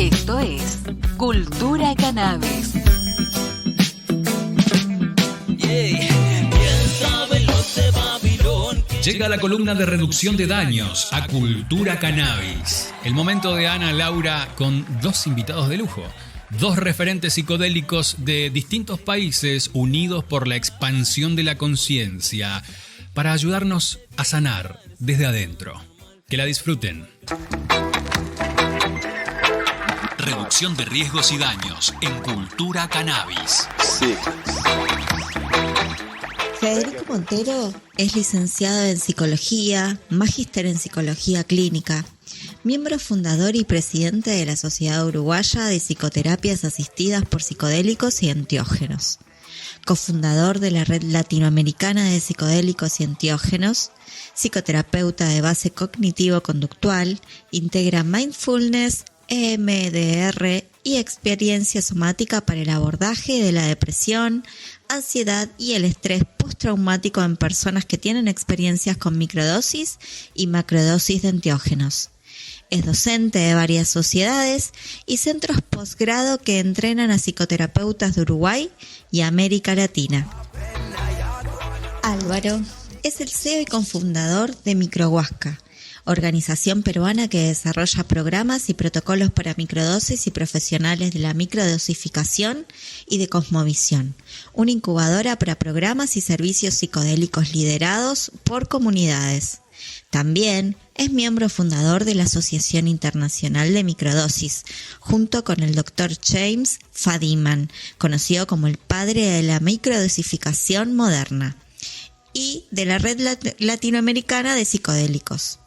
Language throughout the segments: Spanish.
Esto es Cultura Cannabis. Llega la columna de reducción de daños a Cultura Cannabis. El momento de Ana Laura con dos invitados de lujo. Dos referentes psicodélicos de distintos países unidos por la expansión de la conciencia para ayudarnos a sanar desde adentro. Que la disfruten. Reducción de riesgos y daños en Cultura Cannabis. Sí. Federico Montero es licenciado en Psicología, magíster en Psicología Clínica, miembro fundador y presidente de la Sociedad Uruguaya de Psicoterapias Asistidas por Psicodélicos y Enteógenos, cofundador de la Red Latinoamericana de Psicodélicos y Enteógenos, psicoterapeuta de base cognitivo-conductual, integra mindfulness, EMDR y experiencia somática para el abordaje de la depresión, ansiedad y el estrés postraumático en personas que tienen experiencias con microdosis y macrodosis de enteógenos. Es docente de varias sociedades y centros posgrado que entrenan a psicoterapeutas de Uruguay y América Latina. Álvaro es el CEO y cofundador de Microhuasca, organización peruana que desarrolla programas y protocolos para microdosis y profesionales de la microdosificación y de cosmovisión, una incubadora para programas y servicios psicodélicos liderados por comunidades. También es miembro fundador de la Asociación Internacional de Microdosis, junto con el Dr. James Fadiman, conocido como el padre de la microdosificación moderna, y de la Red Latinoamericana de Psicodélicos.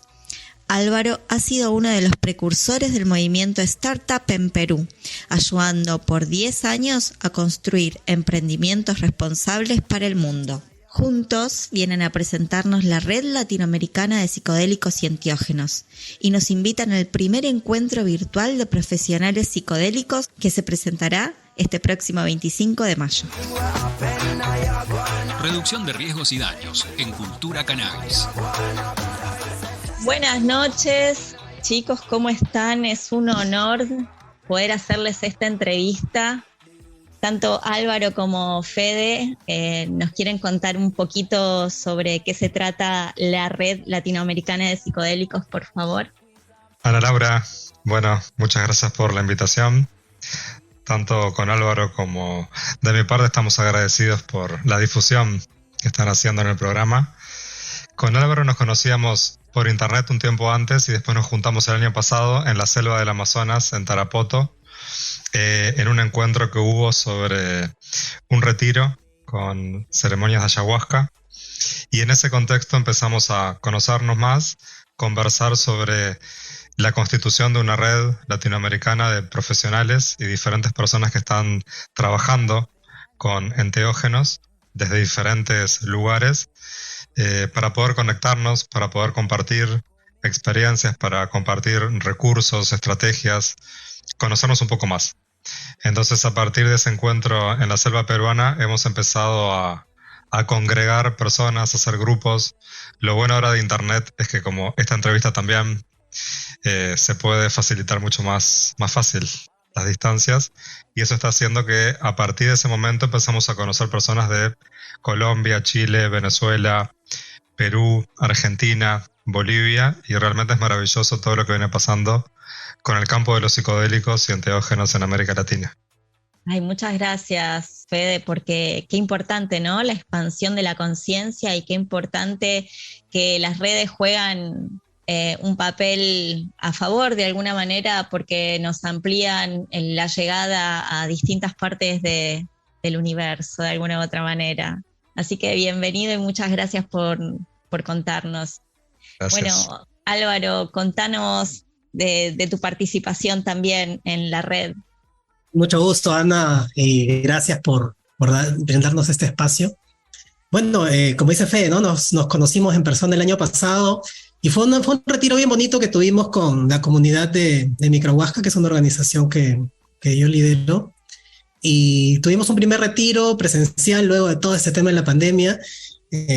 Álvaro ha sido uno de los precursores del movimiento Startup en Perú, ayudando por 10 años a construir emprendimientos responsables para el mundo. Juntos vienen a presentarnos la Red Latinoamericana de Psicodélicos y Enteógenos y nos invitan al primer encuentro virtual de profesionales psicodélicos que se presentará este próximo 25 de mayo. Reducción de riesgos y daños en Cultura Cannabis. Buenas noches, chicos, ¿cómo están? Es un honor poder hacerles esta entrevista. Tanto Álvaro como Fede nos quieren contar un poquito sobre qué se trata la Red Latinoamericana de Psicodélicos, por favor. Ana Laura, bueno, muchas gracias por la invitación. Tanto con Álvaro como de mi parte estamos agradecidos por la difusión que están haciendo en el programa. Con Álvaro nos conocíamos por internet un tiempo antes y después nos juntamos el año pasado en la selva del Amazonas, en Tarapoto, en un encuentro que hubo sobre un retiro con ceremonias de ayahuasca. Y en ese contexto empezamos a conocernos más, conversar sobre la constitución de una red latinoamericana de profesionales y diferentes personas que están trabajando con enteógenos desde diferentes lugares, para poder conectarnos, para poder compartir experiencias, para compartir recursos, estrategias, conocernos un poco más. Entonces, a partir de ese encuentro en la selva peruana, hemos empezado a congregar personas, a hacer grupos. Lo bueno ahora de internet es que, como esta entrevista también, se puede facilitar mucho más fácil las distancias, y eso está haciendo que a partir de ese momento empezamos a conocer personas de Colombia, Chile, Venezuela, Perú, Argentina, Bolivia, y realmente es maravilloso todo lo que viene pasando con el campo de los psicodélicos y enteógenos en América Latina. Ay, muchas gracias, Fede, porque qué importante, ¿no? La expansión de la conciencia, y qué importante que las redes juegan un papel a favor de alguna manera, porque nos amplían la llegada a distintas partes del universo de alguna u otra manera. Así que bienvenido y muchas gracias por contarnos. Gracias. Bueno, Álvaro, contanos de tu participación también en la red. Mucho gusto, Ana, y gracias por brindarnos este espacio. Bueno, como dice Fede, ¿no? Nos conocimos en persona el año pasado y fue un retiro bien bonito que tuvimos con la comunidad de Microhuasca, que es una organización que yo lidero. Y tuvimos un primer retiro presencial luego de todo este tema de la pandemia.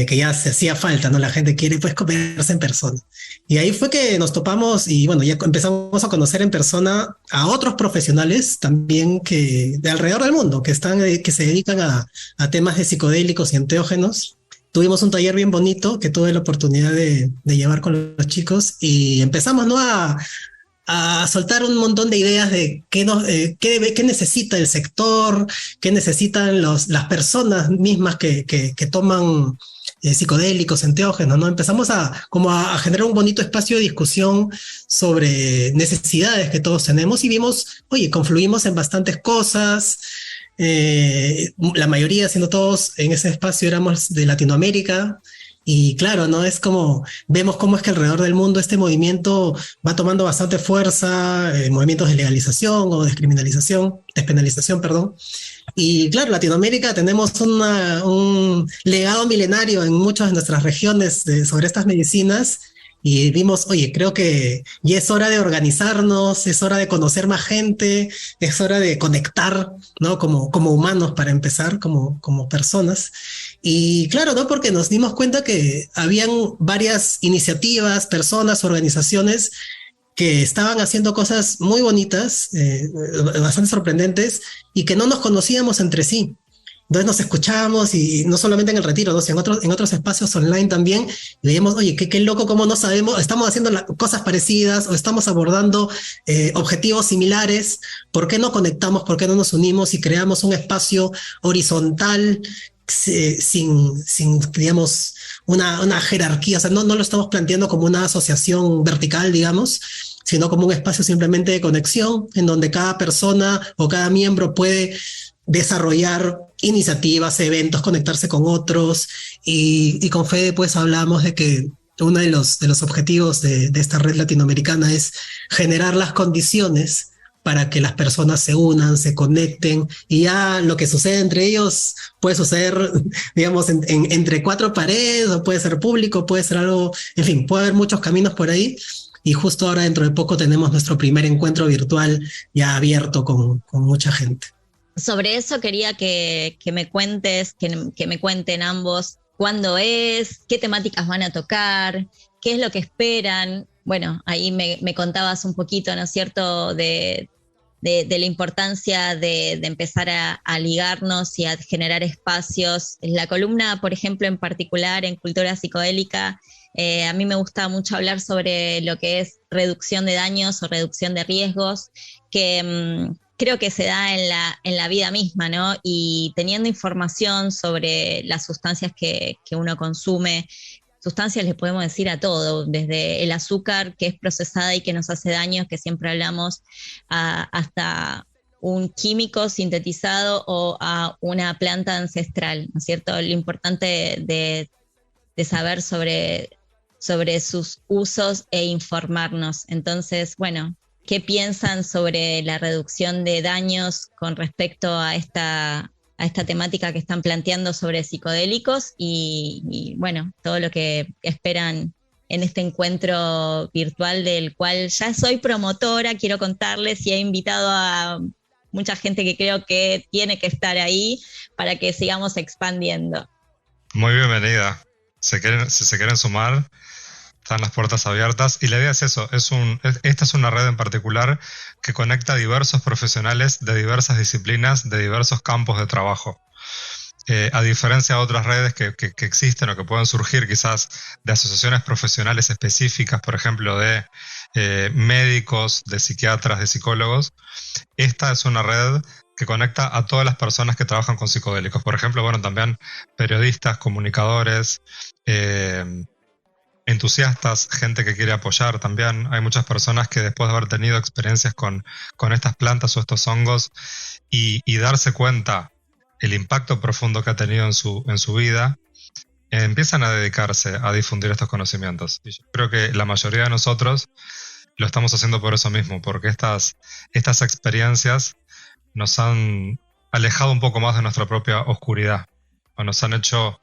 que ya se hacía falta, ¿no? La gente quiere pues conversar en persona. Y ahí fue que nos topamos y bueno, ya empezamos a conocer en persona a otros profesionales también que de alrededor del mundo, que se dedican a temas de psicodélicos y enteógenos. Tuvimos un taller bien bonito que tuve la oportunidad de llevar con los chicos y empezamos, ¿no? A soltar un montón de ideas de qué necesita el sector, qué necesitan las personas mismas que toman psicodélicos, enteógenos, ¿no? Empezamos como a generar un bonito espacio de discusión sobre necesidades que todos tenemos y vimos, oye, confluimos en bastantes cosas. La mayoría, siendo todos en ese espacio, éramos de Latinoamérica. Y claro, ¿no? Es como, vemos cómo es que alrededor del mundo este movimiento va tomando bastante fuerza, movimientos de legalización o despenalización, perdón. Y claro, Latinoamérica tenemos un legado milenario en muchas de nuestras regiones sobre estas medicinas. Y vimos, oye, creo que ya es hora de organizarnos, es hora de conocer más gente, es hora de conectar, ¿no? Como humanos para empezar, como personas. Y claro, ¿no? Porque nos dimos cuenta que habían varias iniciativas, personas, organizaciones que estaban haciendo cosas muy bonitas, bastante sorprendentes, y que no nos conocíamos entre sí. Entonces nos escuchábamos y no solamente en el retiro, ¿no? Sino en otros espacios online también, y veíamos, oye, qué loco, cómo no sabemos, estamos haciendo cosas parecidas o estamos abordando objetivos similares. ¿Por qué no conectamos? ¿Por qué no nos unimos y creamos un espacio horizontal sin digamos, una jerarquía? O sea, no lo estamos planteando como una asociación vertical, digamos, sino como un espacio simplemente de conexión en donde cada persona o cada miembro puede desarrollar iniciativas, eventos, conectarse con otros, y con Fede pues hablamos de que uno de los objetivos de esta red latinoamericana es generar las condiciones para que las personas se unan, se conecten, y ya lo que sucede entre ellos puede suceder, digamos, entre cuatro paredes, o puede ser público, puede ser algo, en fin, puede haber muchos caminos por ahí. Y justo ahora, dentro de poco, tenemos nuestro primer encuentro virtual ya abierto con mucha gente. Sobre eso quería que me cuentes, que me cuenten ambos cuándo es, qué temáticas van a tocar, qué es lo que esperan. Bueno, ahí me contabas un poquito, ¿no es cierto?, de la importancia de empezar a ligarnos y a generar espacios. La columna, por ejemplo, en particular en Cultura Psicodélica, a mí me gusta mucho hablar sobre lo que es reducción de daños o reducción de riesgos, que creo que se da en la vida misma, ¿no? Y teniendo información sobre las sustancias que uno consume, sustancias le podemos decir a todo, desde el azúcar que es procesada y que nos hace daño, que siempre hablamos, hasta un químico sintetizado o a una planta ancestral, ¿no es cierto? Lo importante de saber sobre sus usos e informarnos. Entonces, bueno, ¿qué piensan sobre la reducción de daños con respecto a esta temática que están planteando sobre psicodélicos y bueno, todo lo que esperan en este encuentro virtual del cual ya soy promotora? Quiero contarles, y he invitado a mucha gente que creo que tiene que estar ahí para que sigamos expandiendo. Muy bienvenida. Si se quieren sumar, están las puertas abiertas, y la idea es eso, esta es una red en particular que conecta a diversos profesionales de diversas disciplinas, de diversos campos de trabajo. A diferencia de otras redes que existen o que pueden surgir quizás de asociaciones profesionales específicas, por ejemplo de médicos, de psiquiatras, de psicólogos, esta es una red que conecta a todas las personas que trabajan con psicodélicos. Por ejemplo, bueno, también periodistas, comunicadores, entusiastas, gente que quiere apoyar también. Hay muchas personas que después de haber tenido experiencias con estas plantas o estos hongos y darse cuenta el impacto profundo que ha tenido en su vida, empiezan a dedicarse a difundir estos conocimientos. Y yo creo que la mayoría de nosotros lo estamos haciendo por eso mismo, porque estas experiencias nos han alejado un poco más de nuestra propia oscuridad, o nos han hecho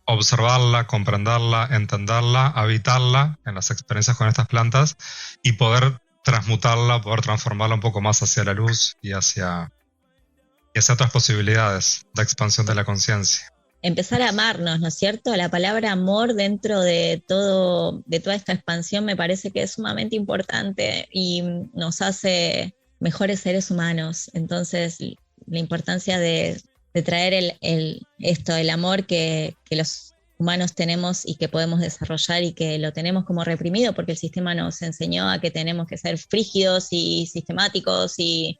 observarla, comprenderla, entenderla, habitarla en las experiencias con estas plantas y poder transmutarla, poder transformarla un poco más hacia la luz y hacia otras posibilidades de expansión de la conciencia. empezar a amarnos, ¿no es cierto? La palabra amor dentro de toda esta expansión me parece que es sumamente importante y nos hace mejores seres humanos. Entonces, la importancia de traer el amor que los humanos tenemos y que podemos desarrollar y que lo tenemos como reprimido porque el sistema nos enseñó a que tenemos que ser frígidos y sistemáticos y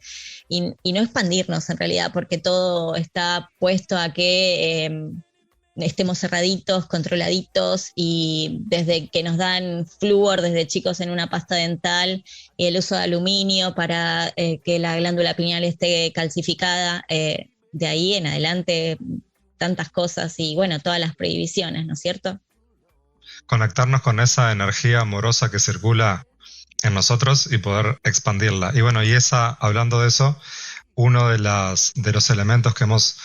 no expandirnos en realidad, porque todo está puesto a que estemos cerraditos, controladitos, y desde que nos dan flúor desde chicos en una pasta dental y el uso de aluminio para que la glándula pineal esté calcificada, de ahí en adelante tantas cosas y bueno, todas las prohibiciones, ¿no es cierto? Conectarnos con esa energía amorosa que circula en nosotros y poder expandirla. Y bueno, hablando de eso, uno de los elementos que hemos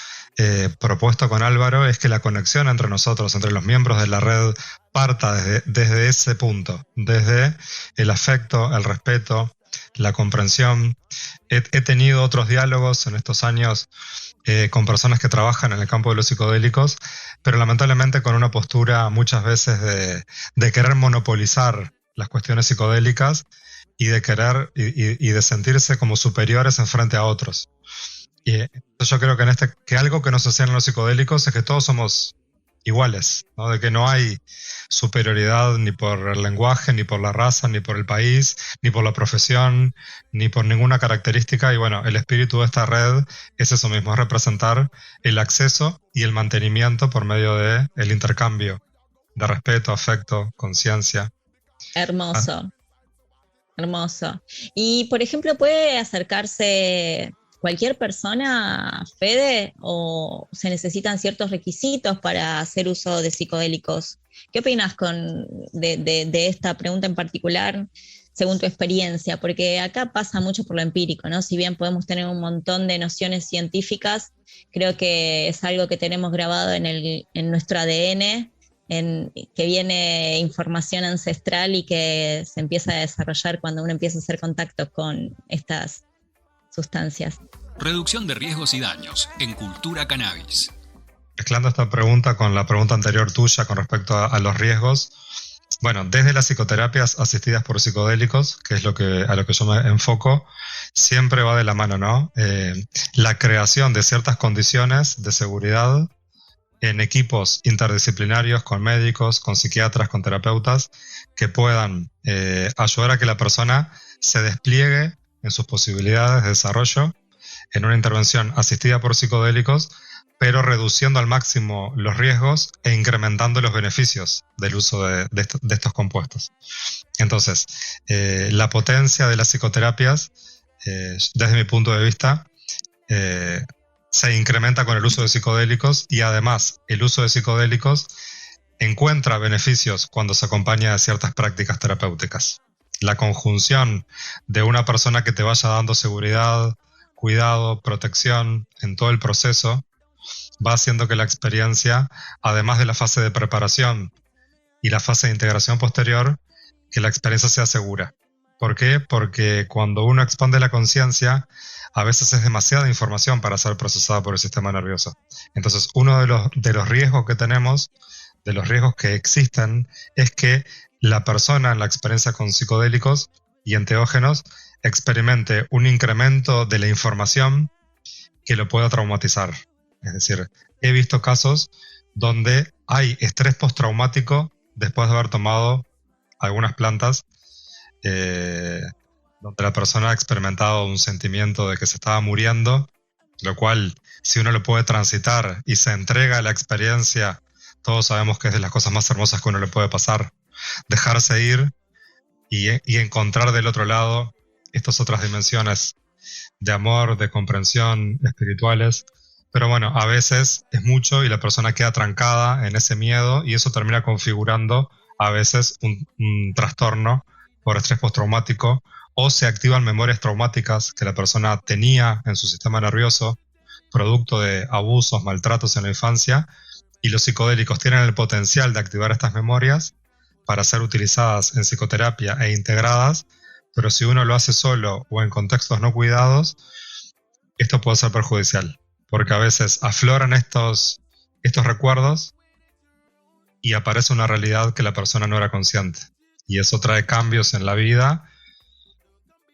propuesto con Álvaro es que la conexión entre nosotros, entre los miembros de la red, parta desde ese punto, desde el afecto, el respeto, la comprensión. He tenido otros diálogos en estos años con personas que trabajan en el campo de los psicodélicos, pero lamentablemente con una postura muchas veces de querer monopolizar las cuestiones psicodélicas y de querer y de sentirse como superiores en frente a otros. Y yo creo que algo que nos enseñan los psicodélicos es que todos somos iguales, ¿no? De que no hay superioridad ni por el lenguaje, ni por la raza, ni por el país, ni por la profesión, ni por ninguna característica. Y bueno, el espíritu de esta red es eso mismo, es representar el acceso y el mantenimiento por medio del intercambio de respeto, afecto, conciencia. Hermoso, hermoso. Y por ejemplo, ¿puede acercarse cualquier persona, Fede, o se necesitan ciertos requisitos para hacer uso de psicodélicos? ¿Qué opinas de esta pregunta en particular, según tu experiencia? Porque acá pasa mucho por lo empírico, ¿no? Si bien podemos tener un montón de nociones científicas, creo que es algo que tenemos grabado en nuestro ADN, que viene información ancestral y que se empieza a desarrollar cuando uno empieza a hacer contacto con estas sustancias. Reducción de riesgos y daños en Cultura Cannabis. Mezclando esta pregunta con la pregunta anterior tuya con respecto a los riesgos, bueno, desde las psicoterapias asistidas por psicodélicos, que es a lo que yo me enfoco, siempre va de la mano, ¿no? La creación de ciertas condiciones de seguridad en equipos interdisciplinarios con médicos, con psiquiatras, con terapeutas, que puedan ayudar a que la persona se despliegue en sus posibilidades de desarrollo en una intervención asistida por psicodélicos, pero reduciendo al máximo los riesgos e incrementando los beneficios del uso de estos compuestos. Entonces, la potencia de las psicoterapias, desde mi punto de vista, se incrementa con el uso de psicodélicos, y además el uso de psicodélicos encuentra beneficios cuando se acompaña de ciertas prácticas terapéuticas. La conjunción de una persona que te vaya dando seguridad, cuidado, protección en todo el proceso va haciendo que la experiencia, además de la fase de preparación y la fase de integración posterior, que la experiencia sea segura. ¿Por qué? Porque cuando uno expande la conciencia, a veces es demasiada información para ser procesada por el sistema nervioso. Entonces, uno de los riesgos que tenemos, de los riesgos que existen, es que la persona en la experiencia con psicodélicos y enteógenos experimente un incremento de la información que lo pueda traumatizar. Es decir, he visto casos donde hay estrés postraumático después de haber tomado algunas plantas, donde la persona ha experimentado un sentimiento de que se estaba muriendo, lo cual, si uno lo puede transitar y se entrega a la experiencia, todos sabemos que es de las cosas más hermosas que uno le puede pasar. Dejarse ir y encontrar del otro lado estas otras dimensiones de amor, de comprensión, espirituales. Pero bueno, a veces es mucho y la persona queda trancada en ese miedo, y eso termina configurando a veces un trastorno por estrés postraumático, o se activan memorias traumáticas que la persona tenía en su sistema nervioso, producto de abusos, maltratos en la infancia, y los psicodélicos tienen el potencial de activar estas memorias para ser utilizadas en psicoterapia e integradas, pero si uno lo hace solo o en contextos no cuidados, esto puede ser perjudicial, porque a veces afloran estos estos recuerdos y aparece una realidad que la persona no era consciente. Y eso trae cambios en la vida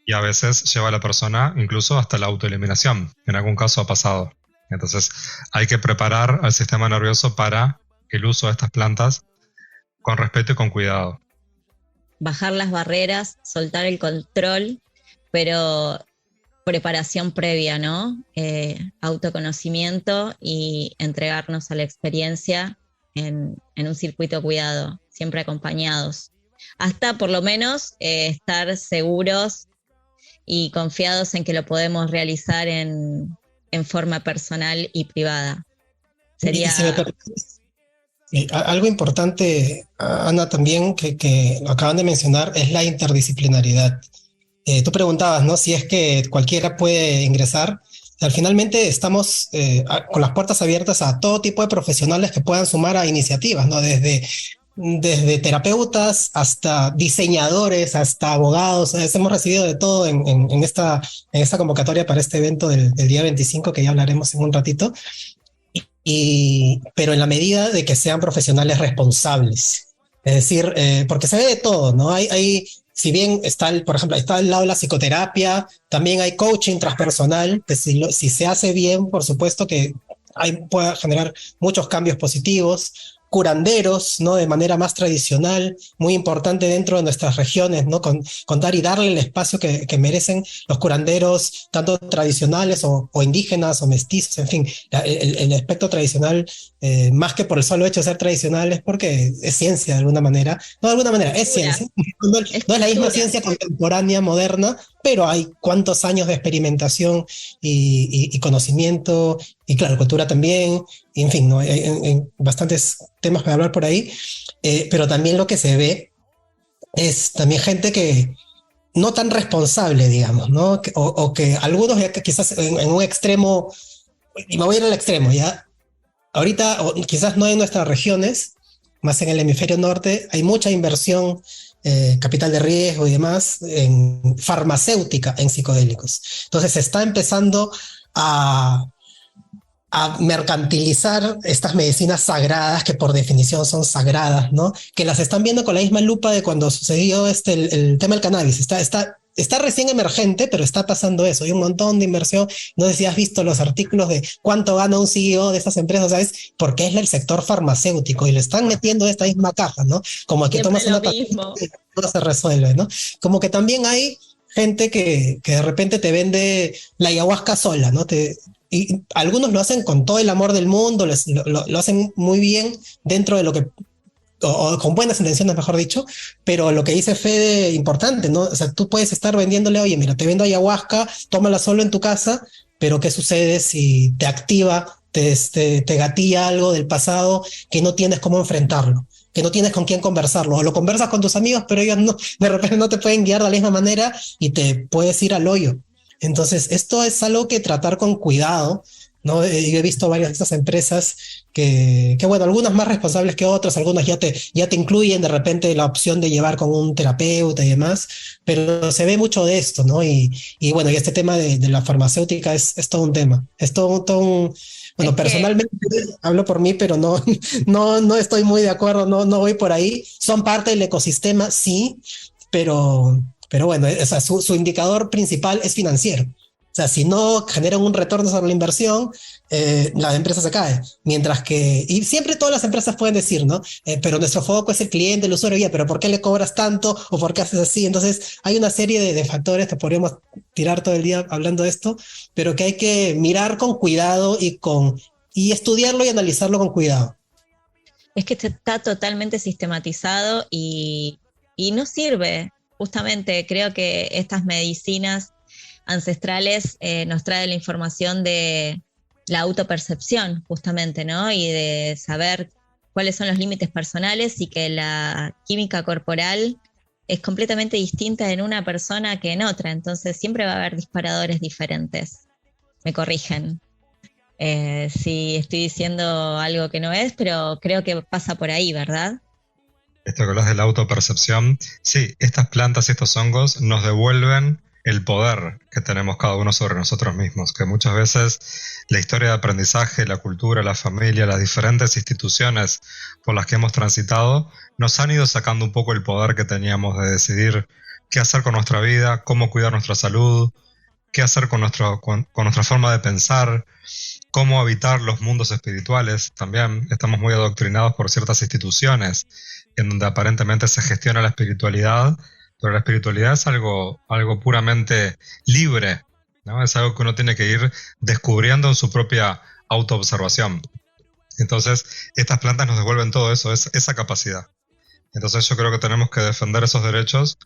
y a veces lleva a la persona incluso hasta la autoeliminación. En algún caso ha pasado. Entonces hay que preparar al sistema nervioso para el uso de estas plantas con respeto y con cuidado. Bajar las barreras, soltar el control, pero preparación previa, ¿no? Autoconocimiento y entregarnos a la experiencia en un circuito cuidado, siempre acompañados. Hasta por lo menos estar seguros y confiados en que lo podemos realizar en forma personal y privada. Sería... Si me permites, algo importante, Ana, también que lo acaban de mencionar, es la interdisciplinaridad. Tú preguntabas, ¿no? Si es que cualquiera puede ingresar. O sea, finalmente estamos con las puertas abiertas a todo tipo de profesionales que puedan sumar a iniciativas, ¿no? Desde terapeutas hasta diseñadores, hasta abogados. Hemos recibido de todo en esta convocatoria para este evento del día 25, que ya hablaremos en un ratito. Pero en la medida de que sean profesionales responsables. Es decir, porque se ve de todo, ¿no? Si bien por ejemplo, está al lado de la psicoterapia, también hay coaching transpersonal, que si se hace bien, por supuesto que puede generar muchos cambios positivos. Curanderos, ¿no? De manera más tradicional, muy importante dentro de nuestras regiones, ¿no? Contar y darle el espacio que merecen los curanderos, tanto tradicionales o indígenas o mestizos, en fin, el aspecto tradicional, más que por el solo hecho de ser tradicional, es porque es ciencia de alguna manera. No, de alguna manera, es ciencia. No es la misma ciencia contemporánea, moderna, pero hay cuántos años de experimentación y conocimiento, y claro, cultura también, y en fin, ¿no? Hay bastantes temas para hablar por ahí, pero también lo que se ve es también gente que no tan responsable, digamos, ¿no? O que algunos ya que quizás en un extremo, y me voy a ir al extremo, ya, ahorita, o quizás no en nuestras regiones, más en el hemisferio norte, hay mucha inversión, capital de riesgo y demás, en farmacéutica, en psicodélicos. Entonces se está empezando a mercantilizar estas medicinas sagradas, que por definición son sagradas, ¿no? Que las están viendo con la misma lupa de cuando sucedió el tema del cannabis. Está recién emergente, pero está pasando eso. Hay un montón de inversión. No sé si has visto los artículos de cuánto gana un CEO de estas empresas, ¿sabes? Porque es el sector farmacéutico y le están metiendo esta misma caja, ¿no? Como que tomas una pastilla y todo se resuelve, ¿no? Como que también hay gente que de repente te vende la ayahuasca sola, ¿no? Y algunos lo hacen con todo el amor del mundo, lo hacen muy bien dentro de lo que, o con buenas intenciones, mejor dicho, pero lo que dice Fede, importante, ¿no? O sea, tú puedes estar vendiéndole, oye, mira, te vendo ayahuasca, tómala solo en tu casa, pero ¿qué sucede si te activa, te gatilla algo del pasado que no tienes cómo enfrentarlo? Que no tienes con quién conversarlo, o lo conversas con tus amigos, pero ellos no, de repente no te pueden guiar de la misma manera y te puedes ir al hoyo. Entonces, esto es algo que tratar con cuidado, ¿no? Yo he visto varias de estas empresas que bueno, algunas más responsables que otras, algunas ya te incluyen de repente la opción de llevar con un terapeuta y demás, pero se ve mucho de esto, ¿no? Y bueno, y este tema de la farmacéutica es todo un tema, es todo un bueno, personalmente hablo por mí, pero no estoy muy de acuerdo, no voy por ahí. Son parte del ecosistema, sí, pero bueno, o sea, su indicador principal es financiero. O sea, si no generan un retorno sobre la inversión, la empresa se cae. Mientras que, y siempre todas las empresas pueden decir, ¿no? Pero nuestro foco es el cliente, el usuario, ya, pero ¿por qué le cobras tanto? ¿O por qué haces así? Entonces, hay una serie de factores que podríamos tirar todo el día hablando de esto, pero que hay que mirar con cuidado y estudiarlo y analizarlo con cuidado. Es que está totalmente sistematizado y no sirve. Justamente creo que estas medicinas ancestrales nos traen la información de la autopercepción, justamente, ¿no? Y de saber cuáles son los límites personales y que la química corporal es completamente distinta en una persona que en otra. Entonces siempre va a haber disparadores diferentes. Me corrigen si estoy diciendo algo que no es, pero creo que pasa por ahí, ¿verdad? Esto que hablas de la autopercepción, sí, estas plantas y estos hongos nos devuelven el poder que tenemos cada uno sobre nosotros mismos, que muchas veces la historia de aprendizaje, la cultura, la familia, las diferentes instituciones por las que hemos transitado, nos han ido sacando un poco el poder que teníamos de decidir qué hacer con nuestra vida, cómo cuidar nuestra salud, qué hacer con nuestra forma de pensar, cómo habitar los mundos espirituales. También estamos muy adoctrinados por ciertas instituciones en donde aparentemente se gestiona la espiritualidad, pero la espiritualidad es algo puramente libre, ¿no? Es algo que uno tiene que ir descubriendo en su propia autoobservación. Entonces, estas plantas nos devuelven todo eso, esa capacidad. Entonces yo creo que tenemos que defender esos derechos,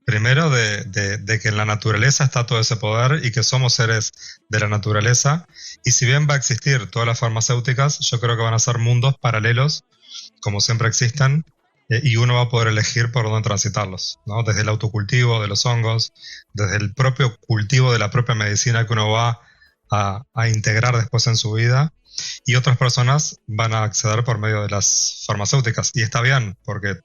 primero de que en la naturaleza está todo ese poder y que somos seres de la naturaleza. Y si bien va a existir todas las farmacéuticas, yo creo que van a ser mundos paralelos, como siempre existen, y uno va a poder elegir por dónde transitarlos, ¿no? Desde el autocultivo de los hongos, desde el propio cultivo de la propia medicina que uno va a integrar después en su vida, y otras personas van a acceder por medio de las farmacéuticas, y está bien, porque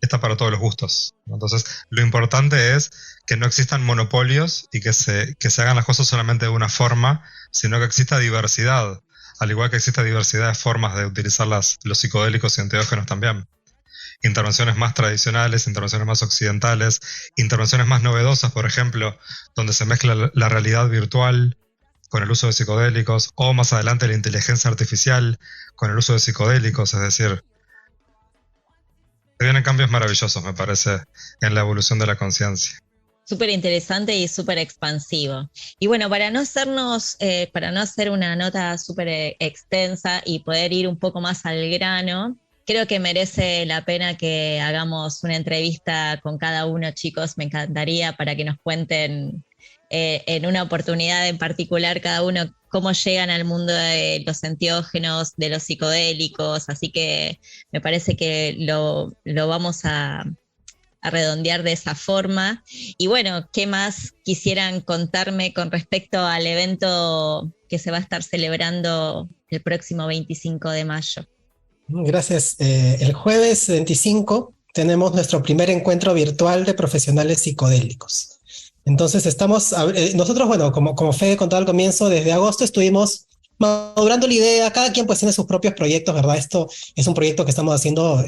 está para todos los gustos, ¿no? Entonces, lo importante es que no existan monopolios y que se hagan las cosas solamente de una forma, sino que exista diversidad, al igual que existe diversidad de formas de utilizar los psicodélicos y enteógenos también. Intervenciones más tradicionales, intervenciones más occidentales, intervenciones más novedosas, por ejemplo, donde se mezcla la realidad virtual con el uso de psicodélicos, o más adelante la inteligencia artificial con el uso de psicodélicos, es decir, vienen cambios maravillosos, me parece, en la evolución de la conciencia. Súper interesante y súper expansivo. Y bueno, para no hacer una nota súper extensa y poder ir un poco más al grano, creo que merece la pena que hagamos una entrevista con cada uno, chicos. Me encantaría para que nos cuenten en una oportunidad en particular cada uno cómo llegan al mundo de los enteógenos, de los psicodélicos. Así que me parece que lo vamos a redondear de esa forma. Y bueno, ¿qué más quisieran contarme con respecto al evento que se va a estar celebrando el próximo 25 de mayo? Gracias. El jueves 25 tenemos nuestro primer encuentro virtual de profesionales psicodélicos. Entonces nosotros, bueno, como Fede contaba al comienzo, desde agosto estuvimos madurando la idea. Cada quien pues tiene sus propios proyectos, ¿verdad? Esto es un proyecto que estamos haciendo,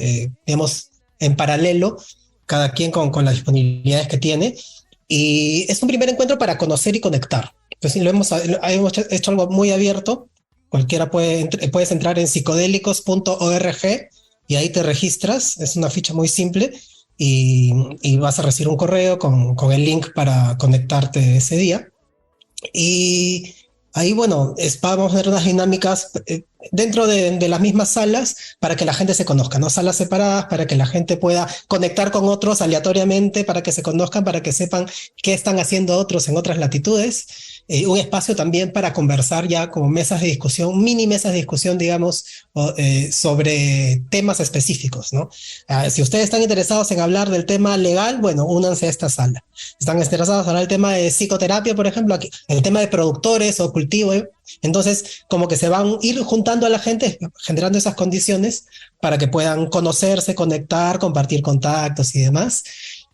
digamos, en paralelo, cada quien con las disponibilidades que tiene. Y es un primer encuentro para conocer y conectar. Entonces hemos hecho algo muy abierto. Cualquiera puedes entrar en psicodélicos.org y ahí te registras. Es una ficha muy simple y vas a recibir un correo con el link para conectarte ese día. Y ahí, bueno, vamos a tener unas dinámicas dentro de las mismas salas para que la gente se conozca, ¿no? Salas separadas para que la gente pueda conectar con otros aleatoriamente, para que se conozcan, para que sepan qué están haciendo otros en otras latitudes. Un espacio también para conversar ya como mesas de discusión, mini mesas de discusión, digamos, sobre temas específicos, ¿no? Si ustedes están interesados en hablar del tema legal, bueno, únanse a esta sala. Están interesados en hablar del tema de psicoterapia, por ejemplo, aquí, el tema de productores o cultivo, entonces como que se van a ir juntando a la gente, generando esas condiciones para que puedan conocerse, conectar, compartir contactos y demás.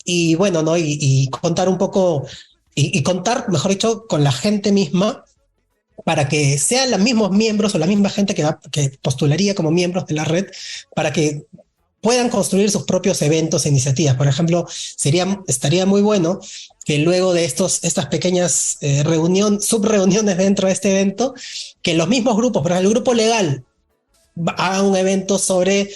Y bueno, ¿no? Y contar un poco... Y contar, mejor dicho, con la gente misma para que sean los mismos miembros o la misma gente que postularía como miembros de la red para que puedan construir sus propios eventos e iniciativas. Por ejemplo, estaría muy bueno que luego de estas pequeñas subreuniones dentro de este evento, que los mismos grupos, por ejemplo, el grupo legal, haga un evento sobre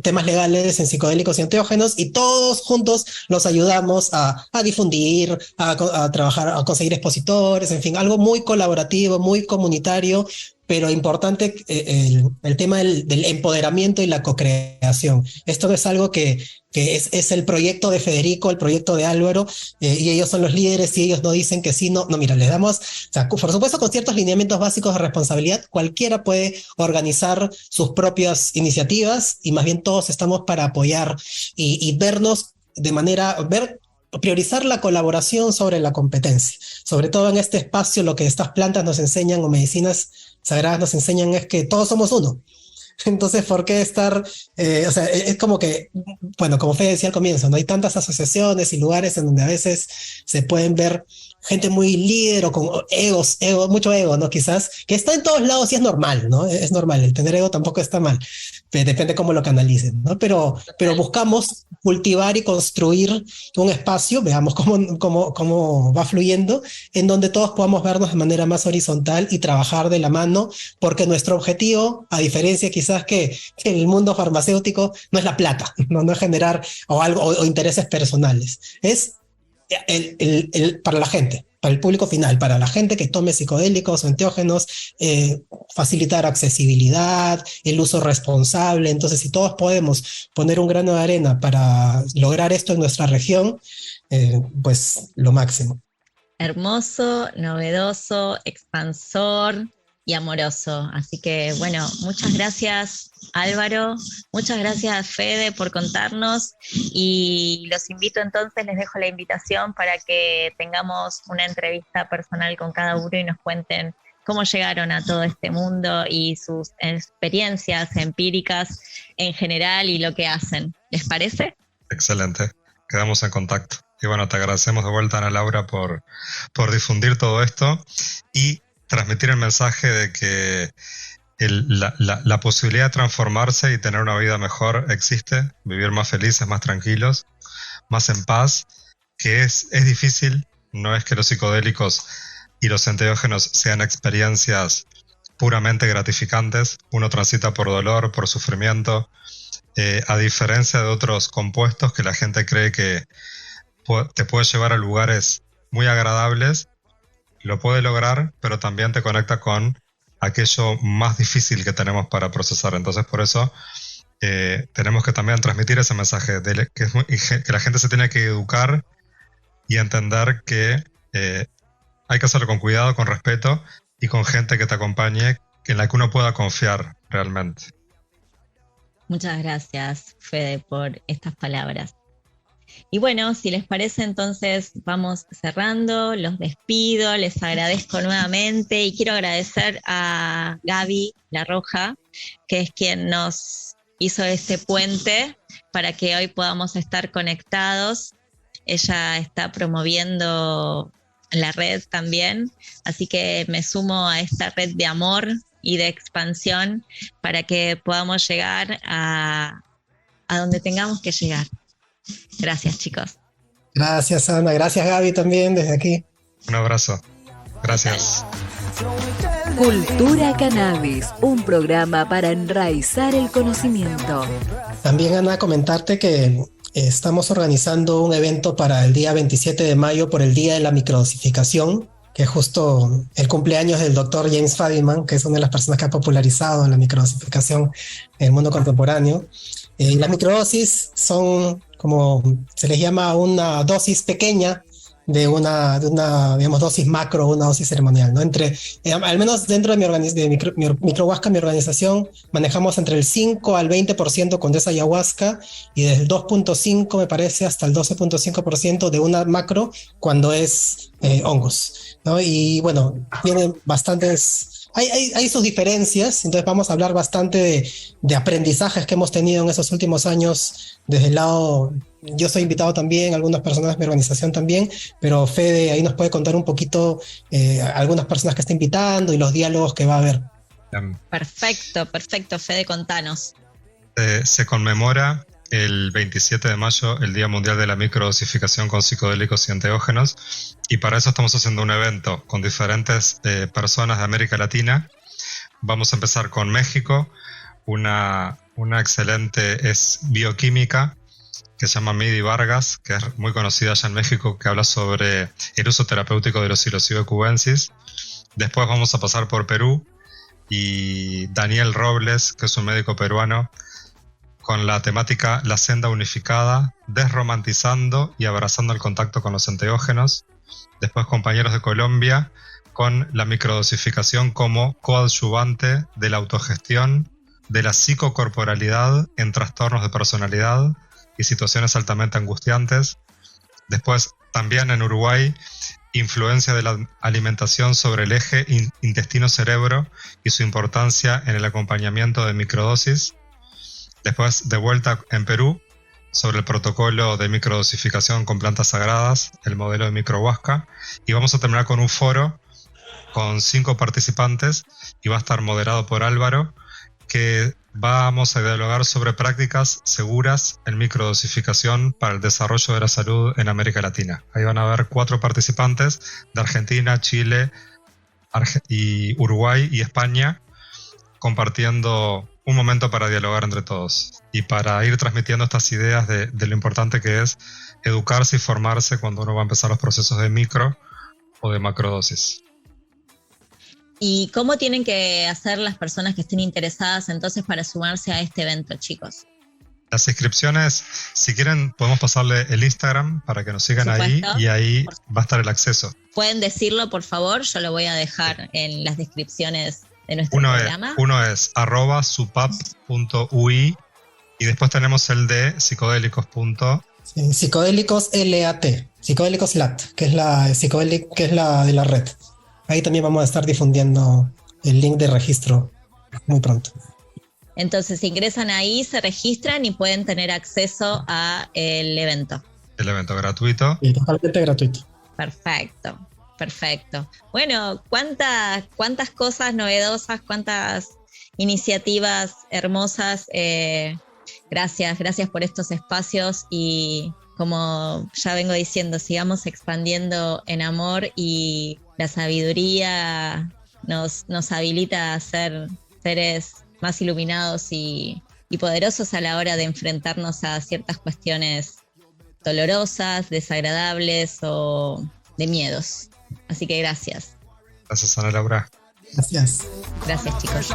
temas legales en psicodélicos y enteógenos y todos juntos los ayudamos a difundir, a trabajar, a conseguir expositores, en fin, algo muy colaborativo, muy comunitario, pero importante el tema del empoderamiento y la co-creación. Esto es algo que es el proyecto de Federico, el proyecto de Álvaro, y ellos son los líderes y ellos no dicen que sí, no, mira, les damos, o sea, por supuesto con ciertos lineamientos básicos de responsabilidad, cualquiera puede organizar sus propias iniciativas y más bien todos estamos para apoyar y vernos priorizar la colaboración sobre la competencia. Sobre todo en este espacio lo que estas plantas nos enseñan o medicinas sagradas nos enseñan es que todos somos uno. Entonces, ¿por qué estar? O sea, es como que, bueno, como Fede decía al comienzo, no hay tantas asociaciones y lugares en donde a veces se pueden ver gente muy líder o con mucho ego, ¿no? Quizás, que está en todos lados y es normal, ¿no? Es normal, el tener ego tampoco está mal, depende cómo lo canalicen, ¿no? Pero buscamos cultivar y construir un espacio, veamos cómo va fluyendo, en donde todos podamos vernos de manera más horizontal y trabajar de la mano, porque nuestro objetivo, a diferencia quizás que el mundo farmacéutico, no es la plata, no es generar o intereses personales, es para la gente, para el público final, para la gente que tome psicodélicos o enteógenos, facilitar accesibilidad, el uso responsable. Entonces, si todos podemos poner un grano de arena para lograr esto en nuestra región, pues lo máximo. Hermoso, novedoso, expansor y amoroso. Así que, bueno, muchas gracias, Álvaro, muchas gracias, Fede, por contarnos, y los invito entonces, les dejo la invitación para que tengamos una entrevista personal con cada uno y nos cuenten cómo llegaron a todo este mundo y sus experiencias empíricas en general y lo que hacen. ¿Les parece? Excelente, quedamos en contacto. Y bueno, te agradecemos de vuelta, Ana Laura, por difundir todo esto y transmitir el mensaje de que la posibilidad de transformarse y tener una vida mejor existe, vivir más felices, más tranquilos, más en paz, que es difícil. No es que los psicodélicos y los enteógenos sean experiencias puramente gratificantes. Uno transita por dolor, por sufrimiento, a diferencia de otros compuestos que la gente cree que te puede llevar a lugares muy agradables. Lo puede lograr, pero también te conecta con aquello más difícil que tenemos para procesar. Entonces, por eso tenemos que también transmitir ese mensaje de que la gente se tiene que educar y entender que hay que hacerlo con cuidado, con respeto y con gente que te acompañe, en la que uno pueda confiar realmente. Muchas gracias, Fede, por estas palabras. Y bueno, si les parece, entonces vamos cerrando, los despido, les agradezco nuevamente y quiero agradecer a Gaby La Roja, que es quien nos hizo este puente para que hoy podamos estar conectados. Ella está promoviendo la red también, así que me sumo a esta red de amor y de expansión para que podamos llegar a donde tengamos que llegar. Gracias, chicos. Gracias, Ana. Gracias, Gaby, también desde aquí. Un abrazo. Gracias. Cultura Cannabis, un programa para enraizar el conocimiento. También, Ana, comentarte que estamos organizando un evento para el día 27 de mayo por el Día de la Microdosificación, que es justo el cumpleaños del doctor James Fadiman, que es una de las personas que ha popularizado la microdosificación en el mundo contemporáneo. Las microdosis son, como se les llama, una dosis pequeña de una digamos, dosis macro, una dosis ceremonial, ¿no? Al menos dentro de Microhuasca, mi organización, manejamos entre el 5 al 20% con esa ayahuasca y desde el 2.5, me parece, hasta el 12.5% de una macro cuando es hongos, ¿no? Y bueno, tienen bastantes... Hay sus diferencias, entonces vamos a hablar bastante de aprendizajes que hemos tenido en esos últimos años desde el lado. Yo soy invitado también, algunas personas de mi organización también, pero Fede ahí nos puede contar un poquito algunas personas que está invitando y los diálogos que va a haber. Perfecto, Fede, contanos. Se conmemora el 27 de mayo el Día Mundial de la Microdosificación con psicodélicos y enteógenos, y para eso estamos haciendo un evento con diferentes personas de América Latina. Vamos a empezar con México. Una excelente es bioquímica que se llama Midi Vargas, que es muy conocida allá en México, que habla sobre el uso terapéutico de los psilocibe cubensis. Después vamos a pasar por Perú y Daniel Robles, que es un médico peruano, con la temática La Senda Unificada, desromantizando y abrazando el contacto con los enteógenos. Después compañeros de Colombia, con la microdosificación como coadyuvante de la autogestión, de la psicocorporalidad en trastornos de personalidad y situaciones altamente angustiantes. Después también en Uruguay influencia de la alimentación sobre el eje intestino-cerebro y su importancia en el acompañamiento de microdosis. Después, de vuelta en Perú, sobre el protocolo de microdosificación con plantas sagradas, el modelo de microhuasca. Y vamos a terminar con un foro con 5 participantes y va a estar moderado por Álvaro, que vamos a dialogar sobre prácticas seguras en microdosificación para el desarrollo de la salud en América Latina. Ahí van a haber 4 participantes de Argentina, Chile, y Uruguay y España, compartiendo un momento para dialogar entre todos y para ir transmitiendo estas ideas de lo importante que es educarse y formarse cuando uno va a empezar los procesos de micro o de macrodosis. ¿Y cómo tienen que hacer las personas que estén interesadas entonces para sumarse a este evento, chicos? Las inscripciones, si quieren, podemos pasarle el Instagram para que nos sigan ahí y ahí va a estar el acceso. ¿Pueden decirlo, por favor? Yo lo voy a dejar en las descripciones de nuestro programa. Uno es @supap.ui y después tenemos el de psicodélicos. Psicodélicos LAT, Psicodélicos LAT, que es la de la red. Ahí también vamos a estar difundiendo el link de registro muy pronto. Entonces ingresan ahí, se registran y pueden tener acceso a el evento. El evento gratuito. Y totalmente gratuito. Perfecto. Bueno, cuántas cosas novedosas, cuántas iniciativas hermosas. Gracias por estos espacios y como ya vengo diciendo, sigamos expandiendo en amor y la sabiduría nos habilita a ser seres más iluminados y poderosos a la hora de enfrentarnos a ciertas cuestiones dolorosas, desagradables o de miedos. Así que gracias. Gracias, Ana Laura. Gracias. Gracias, chicos.